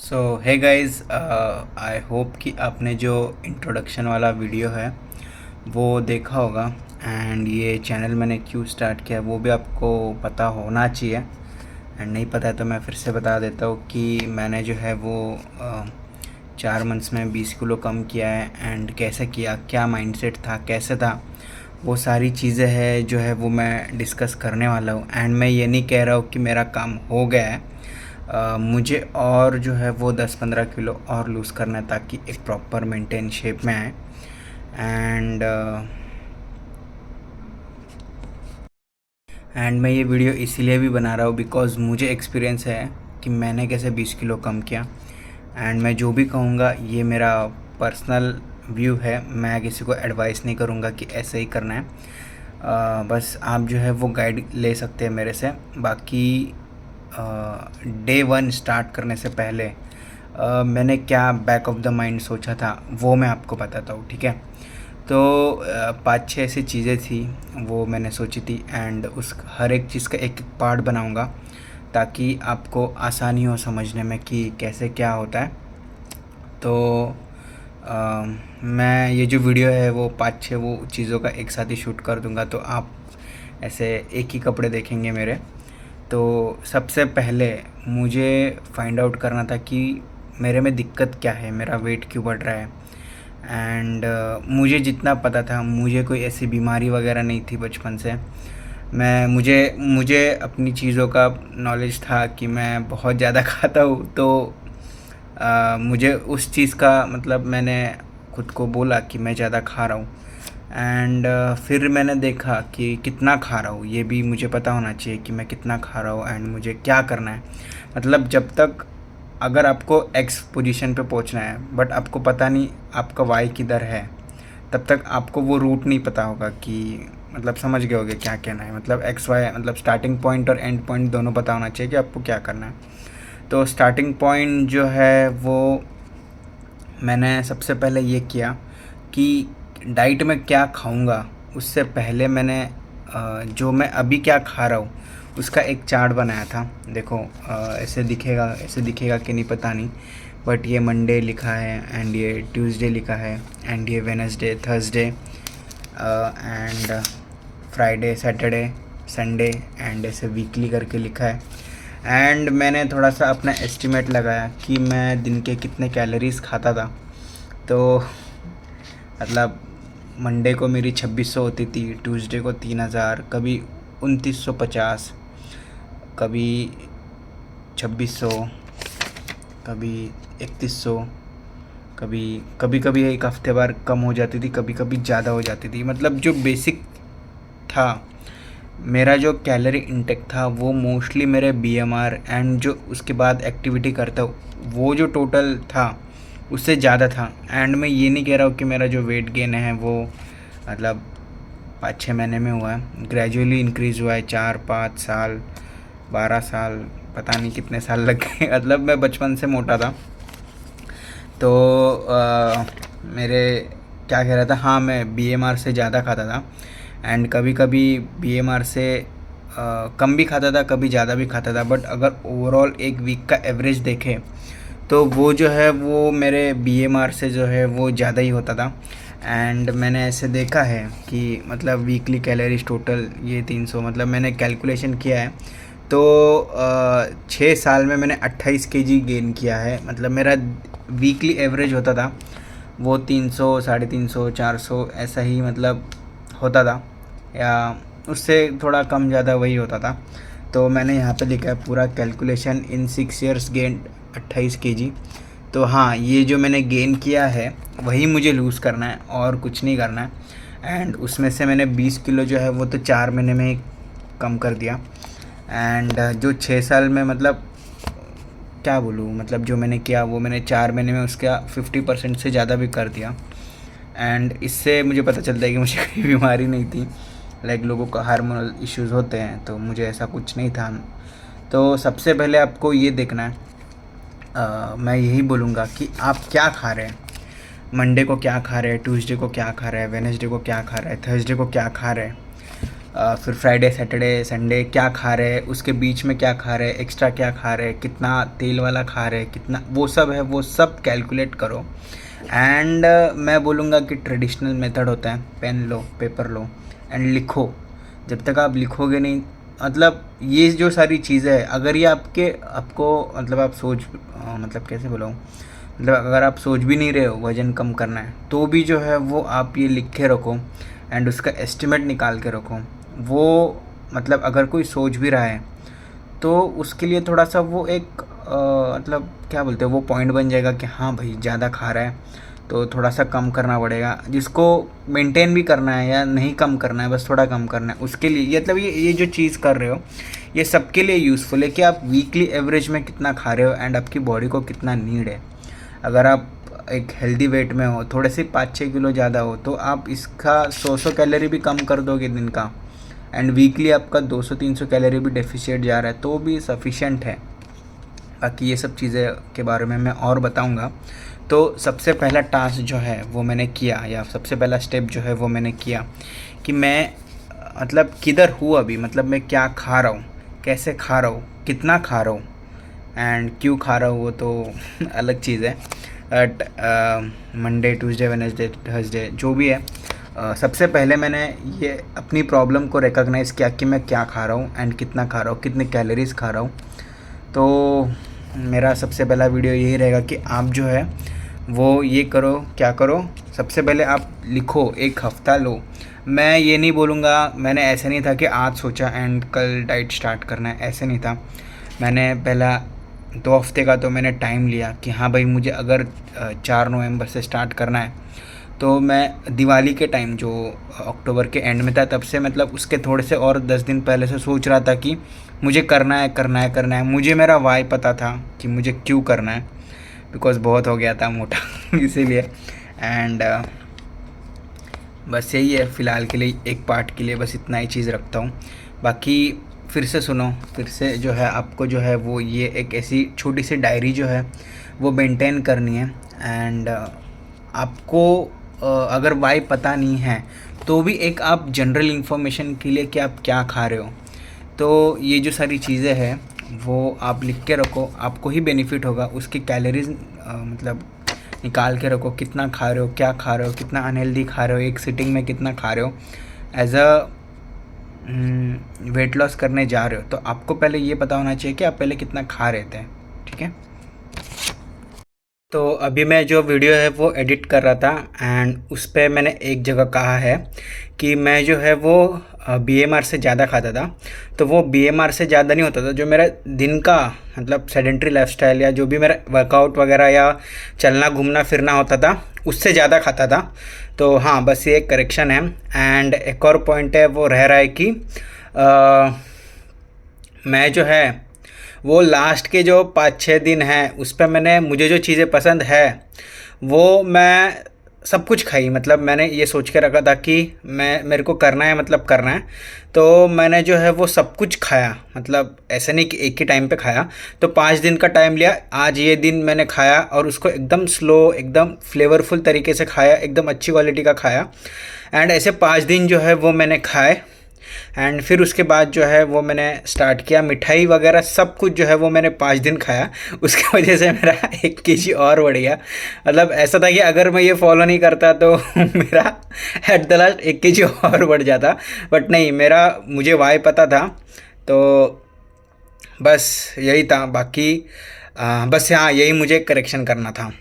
So hey guys, I hope कि आपने जो इंट्रोडक्शन वाला वीडियो है वो देखा होगा। एंड ये चैनल मैंने क्यों स्टार्ट किया वो भी आपको पता होना चाहिए। एंड नहीं पता है तो मैं फिर से बता देता हूँ कि मैंने जो है वो 4 मंथ्स में 20 किलो कम किया है। एंड कैसे किया, क्या माइंडसेट था, कैसे था, वो सारी चीज़ें हैं जो है वो मैं डिस्कस करने वाला हूँ। एंड मैं ये नहीं कह रहा हूँ कि मेरा काम हो गया है। मुझे और जो है वो 10-15 किलो और लूज़ करना है ताकि एक प्रॉपर मेंटेन शेप में आए। एंड मैं ये वीडियो इसीलिए भी बना रहा हूँ बिकॉज़ मुझे एक्सपीरियंस है कि मैंने कैसे 20 किलो कम किया। एंड मैं जो भी कहूँगा ये मेरा पर्सनल व्यू है, मैं किसी को एडवाइस नहीं करूँगा कि ऐसे ही करना है। बस आप जो है वो गाइड ले सकते हैं मेरे से। बाकी डे वन स्टार्ट करने से पहले मैंने क्या बैक ऑफ द माइंड सोचा था वो मैं आपको बताता हूँ, ठीक है। तो 5-6 ऐसी चीज़ें थी वो मैंने सोची थी। एंड उस हर एक चीज़ का एक एक पार्ट बनाऊँगा ताकि आपको आसानी हो समझने में कि कैसे क्या होता है। तो मैं ये जो वीडियो है वो 5-6 वो चीज़ों का एक साथ ही शूट कर दूंगा तो आप ऐसे एक ही कपड़े देखेंगे मेरे। तो सबसे पहले मुझे फाइंड आउट करना था कि मेरे में दिक्कत क्या है, मेरा वेट क्यों बढ़ रहा है। एंड मुझे जितना पता था, मुझे कोई ऐसी बीमारी वगैरह नहीं थी बचपन से। मैं मुझे मुझे अपनी चीज़ों का नॉलेज था कि मैं बहुत ज़्यादा खाता हूँ। तो मुझे उस चीज़ का मतलब मैंने खुद को बोला कि मैं ज़्यादा खा रहा हूँ। एंड फिर मैंने देखा कि कितना खा रहा हूँ, ये भी मुझे पता होना चाहिए कि मैं कितना खा रहा हूँ एंड मुझे क्या करना है। मतलब जब तक अगर आपको एक्स पोजीशन पे पहुँचना है बट आपको पता नहीं आपका वाई किधर है, तब तक आपको वो रूट नहीं पता होगा कि मतलब समझ गए होगे क्या कहना है। मतलब एक्स वाई मतलब स्टार्टिंग पॉइंट और एंड पॉइंट दोनों पता होना चाहिए कि आपको क्या करना है। तो स्टार्टिंग पॉइंट जो है वो मैंने सबसे पहले ये किया कि डाइट में क्या खाऊंगा उससे पहले मैंने जो मैं अभी क्या खा रहा हूँ उसका एक चार्ट बनाया था। देखो ऐसे दिखेगा कि नहीं पता नहीं, बट ये मंडे लिखा है एंड ये ट्यूसडे लिखा है एंड ये Wednesday, Thursday and Friday, Saturday, Sunday and ऐसे वीकली करके लिखा है। एंड मैंने थोड़ा सा अपना एस्टिमेट लगाया कि मैं दिन के कितने कैलोरीज खाता था। तो मतलब मंडे को मेरी 2600 होती थी, ट्यूसडे को 3000, कभी 2950, कभी 2600, कभी 3100, कभी कभी कभी एक हफ्ते बार कम हो जाती थी, कभी कभी ज़्यादा हो जाती थी। मतलब जो बेसिक था मेरा, जो कैलोरी इंटेक था वो मोस्टली मेरे बीएमआर एंड जो उसके बाद एक्टिविटी करता हूँ वो जो टोटल था उससे ज़्यादा था। एंड मैं ये नहीं कह रहा हूँ कि मेरा जो वेट गेन है वो मतलब 5-6 महीने में हुआ है, ग्रेजुअली इंक्रीज़ हुआ है। 4-5 साल, 12 साल, पता नहीं कितने साल लग गए। मतलब मैं बचपन से मोटा था। तो मेरे क्या कह रहा था, हाँ मैं बीएमआर से ज़्यादा खाता था। एंड कभी कभी बीएमआर से कम भी खाता था, कभी ज़्यादा भी खाता था। बट अगर ओवरऑल एक वीक का एवरेज देखें तो वो जो है वो मेरे बीएमआर से जो है वो ज़्यादा ही होता था। एंड मैंने ऐसे देखा है कि मतलब वीकली कैलोरीज टोटल ये 300, मतलब मैंने कैलकुलेशन किया है तो 6 साल में मैंने 28 kg गेन किया है। मतलब मेरा वीकली एवरेज होता था वो 300, 350, 400 ऐसा ही मतलब होता था, या उससे थोड़ा कम ज़्यादा वही होता था। तो मैंने यहाँ पे लिखा है पूरा calculation in 6 years gain 28 kg। तो हाँ, ये जो मैंने गेन किया है वही मुझे लूज़ करना है और कुछ नहीं करना है। एंड उसमें से मैंने 20 किलो जो है वो तो 4 महीने में ही कम कर दिया। एंड जो 6 साल में मतलब क्या बोलूँ, मतलब जो मैंने किया वो मैंने 4 महीने में उसका 50% से ज़्यादा भी कर दिया। एंड इससे मुझे पता चलता है कि मुझे कोई बीमारी नहीं थी। लाइक लोगों को हार्मोनल इश्यूज़ होते हैं, तो मुझे ऐसा कुछ नहीं था। तो सबसे पहले आपको ये देखना है, मैं यही बोलूँगा कि आप क्या खा रहे हैं। मंडे को क्या खा रहे हैं, ट्यूसडे को क्या खा रहे हैं, वेडनेसडे को क्या खा रहे हैं, थर्सडे को क्या खा रहे हैं। फिर फ्राइडे सैटरडे संडे क्या खा रहे, उसके बीच में क्या खा रहे, एक्स्ट्रा क्या खा रहे, कितना तेल वाला खा रहे, कितना वो सब है, वो सब कैलकुलेट करो। एंड मैं बोलूँगा कि ट्रेडिशनल मेथड होता है, पेन लो, पेपर लो एंड लिखो। जब तक आप लिखोगे नहीं, मतलब ये जो सारी चीज़ें हैं, अगर ये आपको मतलब आप मतलब कैसे बोलूँ, मतलब अगर आप सोच भी नहीं रहे हो वज़न कम करना है, तो भी जो है वो आप ये लिख के रखो एंड उसका एस्टिमेट निकाल के रखो। वो मतलब अगर कोई सोच भी रहा है तो उसके लिए थोड़ा सा वो एक मतलब क्या बोलते हैं, वो पॉइंट बन जाएगा कि हाँ भाई ज़्यादा खा रहा है तो थोड़ा सा कम करना पड़ेगा। जिसको मेंटेन भी करना है या नहीं कम करना है, बस थोड़ा कम करना है, उसके लिए मतलब ये जो चीज़ कर रहे हो ये सबके लिए यूज़फुल है कि आप वीकली एवरेज में कितना खा रहे हो एंड आपकी बॉडी को कितना नीड है। अगर आप एक हेल्दी वेट में हो, थोड़े से 5-6 किलो ज़्यादा हो, तो आप इसका 100 कैलोरी भी कम कर दोगे दिन का एंड वीकली आपका 200-300 कैलोरी भी डेफिशिएट जा रहा है तो भी सफिशेंट है। बाकी ये सब चीज़ें के बारे में मैं और बताऊंगा। तो सबसे पहला टास्क जो है वो मैंने किया, या सबसे पहला स्टेप जो है वो मैंने किया कि मैं मतलब किधर हूँ अभी, मतलब मैं क्या खा रहा हूँ, कैसे खा रहा हूँ, कितना खा रहा हूँ एंड क्यों खा रहा हूँ, वो तो अलग चीज़ है। But Monday Tuesday Wednesday Thursday जो भी है, सबसे पहले मैंने ये अपनी प्रॉब्लम को रिकॉग्नाइज़ किया कि मैं क्या खा रहा हूँ एंड कितना खा रहा हूँ, कितने कैलोरीज खा रहा हूँ। तो मेरा सबसे पहला वीडियो यही रहेगा कि आप जो है वो ये करो, क्या करो, सबसे पहले आप लिखो, एक हफ़्ता लो। मैं ये नहीं बोलूँगा, मैंने ऐसे नहीं था कि आज सोचा एंड कल डाइट स्टार्ट करना है, ऐसे नहीं था। मैंने पहला 2 हफ्ते का तो मैंने टाइम लिया कि हाँ भाई मुझे अगर 4 नवंबर से स्टार्ट करना है, तो मैं दिवाली के टाइम जो अक्टूबर के एंड में था तब से, मतलब उसके थोड़े से और 10 दिन पहले से सोच रहा था कि मुझे करना है करना है करना है। मुझे मेरा वाई पता था कि मुझे क्यों करना है, बिकॉज़ बहुत हो गया था मोटा इसीलिए। एंड बस यही है फ़िलहाल के लिए, एक पार्ट के लिए बस इतना ही चीज़ रखता हूँ। बाकी फिर से सुनो, फिर से जो है आपको जो है वो ये एक ऐसी छोटी सी डायरी जो है वो मेंटेन करनी है। एंड आपको अगर वाई पता नहीं है तो भी एक आप जनरल इन्फॉर्मेशन के लिए कि आप क्या खा रहे हो, तो ये जो सारी चीज़ें हैं वो आप लिख के रखो, आपको ही बेनिफिट होगा। उसकी कैलोरीज मतलब निकाल के रखो, कितना खा रहे हो, क्या खा रहे हो, कितना अनहेल्दी खा रहे हो, एक सिटिंग में कितना खा रहे हो। एज अ वेट लॉस करने जा रहे हो तो आपको पहले ये पता होना चाहिए कि आप पहले कितना खा रहे थे, ठीक है। तो अभी मैं जो वीडियो है वो एडिट कर रहा था एंड उस पे मैंने एक जगह कहा है कि मैं जो है वो बीएमआर से ज़्यादा खाता था। तो वो बीएमआर से ज़्यादा नहीं होता था, जो मेरा दिन का मतलब सेडेंट्री लाइफस्टाइल या जो भी मेरा वर्कआउट वगैरह या चलना घूमना फिरना होता था उससे ज़्यादा खाता था। तो हाँ, बस ये एक करेक्शन है। एंड एक और पॉइंट है वो रह रहा है कि मैं जो है वो लास्ट के जो 5-6 दिन हैं उस पर मैंने, मुझे जो चीज़ें पसंद है वो मैं सब कुछ खाई। मतलब मैंने ये सोच के रखा था कि मेरे को करना है, मतलब करना है, तो मैंने जो है वो सब कुछ खाया। मतलब ऐसा नहीं कि एक ही टाइम पे खाया, तो 5 दिन का टाइम लिया। आज ये दिन मैंने खाया और उसको एकदम स्लो, एकदम फ्लेवरफुल तरीके से खाया, एकदम अच्छी क्वालिटी का खाया। एंड ऐसे 5 दिन जो है वो मैंने खाए। एंड फिर उसके बाद जो है वो मैंने स्टार्ट किया, मिठाई वगैरह सब कुछ जो है वो मैंने 5 दिन खाया। उसकी वजह से मेरा 1 kg और बढ़ गया। मतलब ऐसा था कि अगर मैं ये फॉलो नहीं करता तो मेरा एट द लास्ट 1 kg और बढ़ जाता। बट नहीं, मुझे वाई पता था, तो बस यही था। बाकी बस हाँ, यही मुझे करेक्शन करना था।